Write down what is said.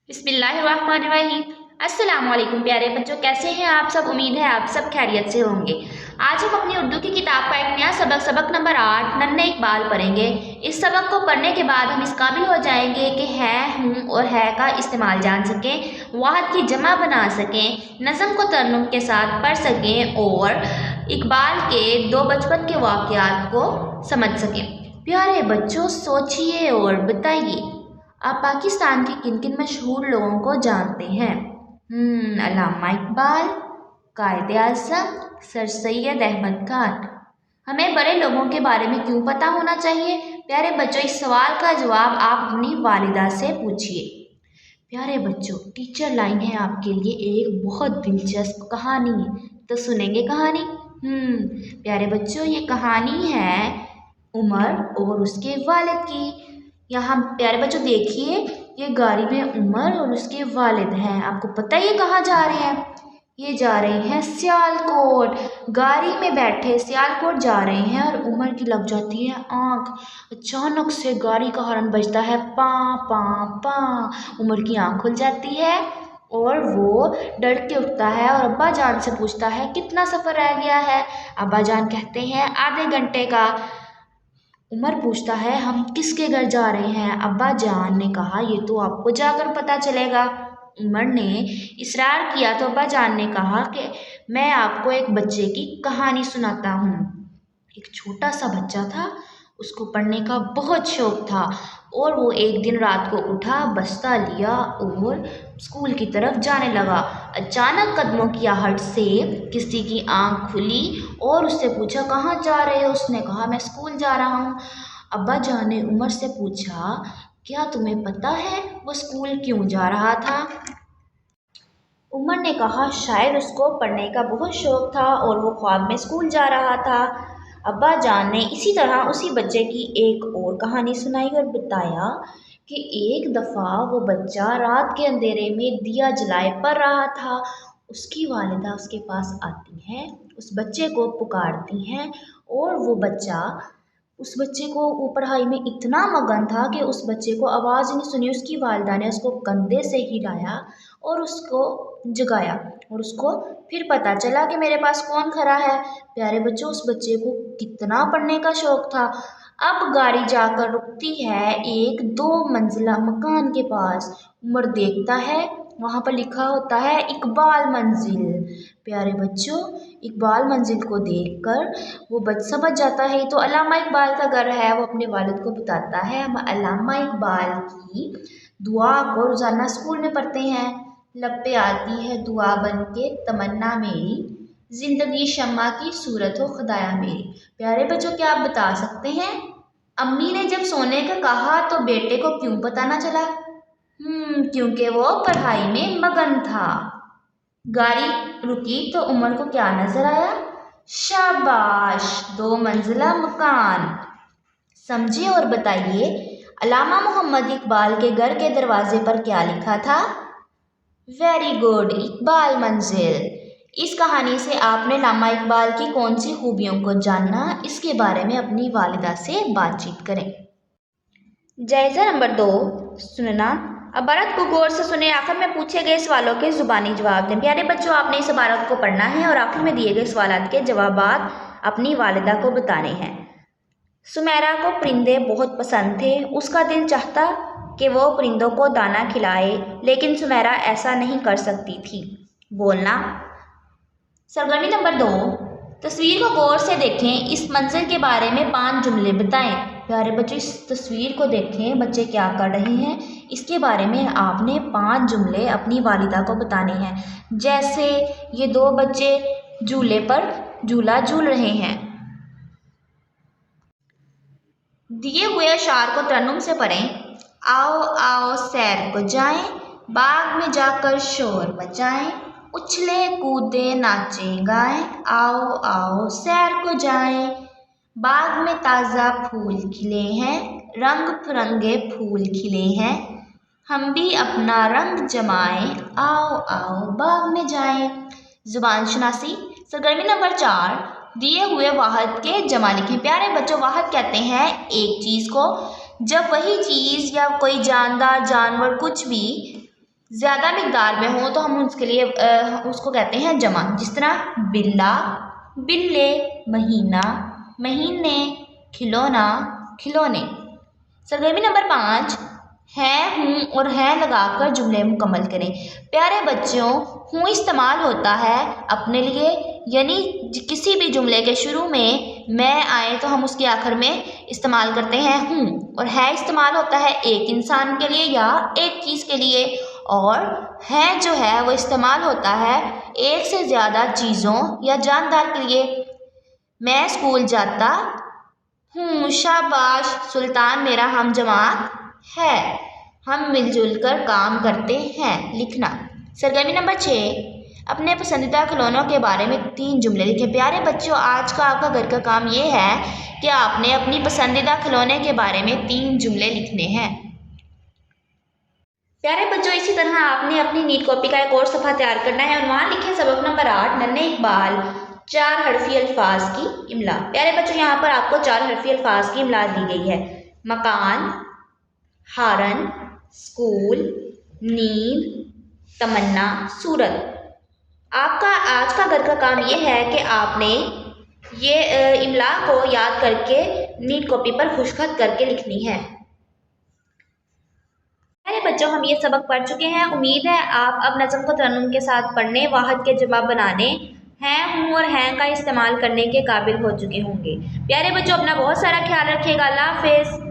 बिस्मिल्लाहिर्रहमानिर्रहीम। अस्सलाम वालेकुम प्यारे बच्चों, कैसे हैं आप सब। उम्मीद है आप सब खैरियत से होंगे। आज हम अपनी उर्दू की किताब का एक नया सबक नंबर 8 नन्हे इकबाल पढ़ेंगे। इस सबक को पढ़ने के बाद हम इस काबिल हो जाएंगे कि है, हूँ और है का इस्तेमाल जान सकें, वाहद की जमा बना सकें, नज़म को तरन्नुम के साथ पढ़ सकें और इकबाल के दो बचपन के वाक़यात को समझ सकें। प्यारे बच्चों, सोचिए और बताइए, आप पाकिस्तान के किन किन मशहूर लोगों को जानते हैं। अल्लामा इकबाल, कायदे आज़म, सर सैयद अहमद खान। हमें बड़े लोगों के बारे में क्यों पता होना चाहिए? प्यारे बच्चों, इस सवाल का जवाब आप अपनी वालिदा से पूछिए। प्यारे बच्चों, टीचर लाइन है आपके लिए एक बहुत दिलचस्प कहानी, तो सुनेंगे कहानी। प्यारे बच्चों, ये कहानी है उमर और उसके वालिद की। यहाँ प्यारे बच्चों देखिए, ये गाड़ी में उमर और उसके वालिद हैं। आपको पता है ये कहाँ जा रहे हैं? ये जा रहे हैं सियालकोट। गाड़ी में बैठे सियालकोट जा रहे हैं और उमर की लग जाती है आँख। अचानक से गाड़ी का हॉर्न बजता है, पा पा पा। उमर की आँख खुल जाती है और वो डर के उठता है और अब्बा जान से पूछता है कितना सफ़र रह गया है। अब्बा जान कहते हैं आधे घंटे का। उमर पूछता है हम किसके घर जा रहे हैं? अब्बा जान ने कहा ये तो आपको जाकर पता चलेगा। उमर ने इसरार किया तो अब्बा जान ने कहा कि मैं आपको एक बच्चे की कहानी सुनाता हूँ। एक छोटा सा बच्चा था, उसको पढ़ने का बहुत शौक था और वो एक दिन रात को उठा, बस्ता लिया और स्कूल की तरफ जाने लगा। अचानक कदमों की आहट से किसी की आंख खुली और उससे पूछा कहाँ जा रहे हो? उसने कहा मैं स्कूल जा रहा हूँ। अब्बा जान ने उमर से पूछा क्या तुम्हें पता है वो स्कूल क्यों जा रहा था? उमर ने कहा शायद उसको पढ़ने का बहुत शौक था और वो ख्वाब में स्कूल जा रहा था। अब्बा जान ने इसी तरह उसी बच्चे की एक और कहानी सुनाई और बताया कि एक दफ़ा वो बच्चा रात के अंधेरे में दिया जलाए पड़ रहा था। उसकी वालिदा उसके पास आती हैं, उस बच्चे को पुकारती हैं और उस बच्चे को वो पढ़ाई में इतना मगन था कि उस बच्चे को आवाज़ नहीं सुनी। उसकी वालिदा ने उसको कंधे से हिलाया और उसको जगाया और उसको फिर पता चला कि मेरे पास कौन खड़ा है। प्यारे बच्चों, उस बच्चे को कितना पढ़ने का शौक था। अब गाड़ी जाकर रुकती है एक 2 मंजिला मकान के पास। उमर देखता है वहाँ पर लिखा होता है इकबाल मंजिल। प्यारे बच्चों, इकबाल मंजिल को देखकर वो समझ जाता है तो अल्लामा इकबाल का घर है। वो अपने वालिद को बताता है हम अल्लामा इकबाल की दुआ को रोज़ाना स्कूल में पढ़ते हैं। लब पे आती है दुआ बन के तमन्ना मेरी, जिंदगी शम्मा की सूरत हो खुदाया मेरी। प्यारे बच्चों, क्या आप बता सकते हैं अम्मी ने जब सोने का कहा तो बेटे को क्यों पता ना चला? क्योंकि वो पढ़ाई में मगन था। गाड़ी रुकी तो उमर को क्या नजर आया? शाबाश, 2 मंजिला मकान। समझिए और बताइए अल्लामा मोहम्मद इकबाल के घर के दरवाजे पर क्या लिखा था? वेरी गुड, इकबाल मंजिल। इस कहानी से आपने अल्लामा इकबाल की कौन सी खूबियों को जानना, इसके बारे में अपनी वालिदा से बातचीत करें। जायज़ा नंबर 2, सुनना। इबारत को गौर से सुने, आखिर में पूछे गए सवालों के ज़ुबानी जवाब दें। प्यारे बच्चों, आपने इस इबारत को पढ़ना है और आखिर में दिए गए सवालात के जवाबात अपनी वालिदा को बताने हैं। सुमेरा को परिंदे बहुत पसंद थे। उसका दिल चाहता कि वो परिंदों को दाना खिलाए, लेकिन सुमेरा ऐसा नहीं कर सकती थी। बोलना। सरगर्मी नंबर 2, तस्वीर को गौर से देखें, इस मंजिल के बारे में 5 जुमले बताएं। प्यारे बच्चों, इस तस्वीर को देखें, बच्चे क्या कर रहे हैं, इसके बारे में आपने 5 जुमले अपनी वालिदा को बताने हैं। जैसे ये 2 बच्चे झूले पर झूला झूल रहे हैं। दिए हुए अशार को तरन्नुम से पढ़ें। आओ आओ सैर को जाएं, बाग में जाकर शोर मचाएं, उछले कूदे नाचे गाएं, आओ आओ सैर को जाएं। बाग में ताज़ा फूल खिले हैं, रंग बिरंगे फूल खिले हैं, हम भी अपना रंग जमाएं, आओ आओ बाग में जाएं। जुबान शनासी। सरगर्मी नंबर 4, दिए हुए वाहद के जमा लिखें। प्यारे बच्चों, वाहद कहते हैं एक चीज़ को जब वही चीज़ या कोई जानदार जानवर कुछ भी زیادہ مقدار میں ہوں تو ہم اس کے لیے اس کو کہتے ہیں جمع، جس طرح بلا، بلے، مہینہ، مہینے، کھلونا، کھلونے۔ سرگرمی نمبر 5، ہیں، ہوں اور ہیں لگا کر جملے مکمل کریں۔ پیارے بچوں، ہوں استعمال ہوتا ہے اپنے لیے، یعنی کسی بھی جملے کے شروع میں آئے تو ہم اس کے آخر میں استعمال کرتے ہیں ہوں، اور ہے استعمال ہوتا ہے ایک انسان کے لیے یا ایک چیز کے لیے، اور ہے جو ہے وہ استعمال ہوتا ہے ایک سے زیادہ چیزوں یا جاندار کے لیے۔ میں اسکول جاتا ہوں، شاباش، سلطان میرا ہم جماعت ہے، ہم مل جل کر کام کرتے ہیں۔ لکھنا۔ سرگرمی نمبر 6، اپنے پسندیدہ کھلونوں کے بارے میں 3 جملے لکھیں۔ پیارے بچوں، آج کا آپ کا گھر کا کام یہ ہے کہ آپ نے اپنی پسندیدہ کھلونے کے بارے میں 3 جملے لکھنے ہیں۔ پیارے بچوں، اسی طرح آپ نے اپنی نیٹ کاپی کا ایک اور صفحہ تیار کرنا ہے۔ عنوان لکھیں سبق نمبر 8، ننھے اقبال، 4 حرفی الفاظ کی املا۔ پیارے بچوں، یہاں پر آپ کو 4 حرفی الفاظ کی املا دی گئی ہے۔ مکان، ہارن، اسکول، نیند، تمنا، صورت۔ آپ کا آج کا گھر کا کام یہ ہے کہ آپ نے یہ املا کو یاد کر کے نیٹ کاپی پر خوشخط کر کے لکھنی ہے۔ پیارے بچوں، ہم یہ سبق پڑھ چکے ہیں۔ امید ہے آپ اب نظم کو ترنم کے ساتھ پڑھنے، واحد کے جواب بنانے، ہیں، ہوں اور ہیں کا استعمال کرنے کے قابل ہو چکے ہوں گے۔ پیارے بچوں، اپنا بہت سارا خیال رکھیے گا۔ اللہ حافظ۔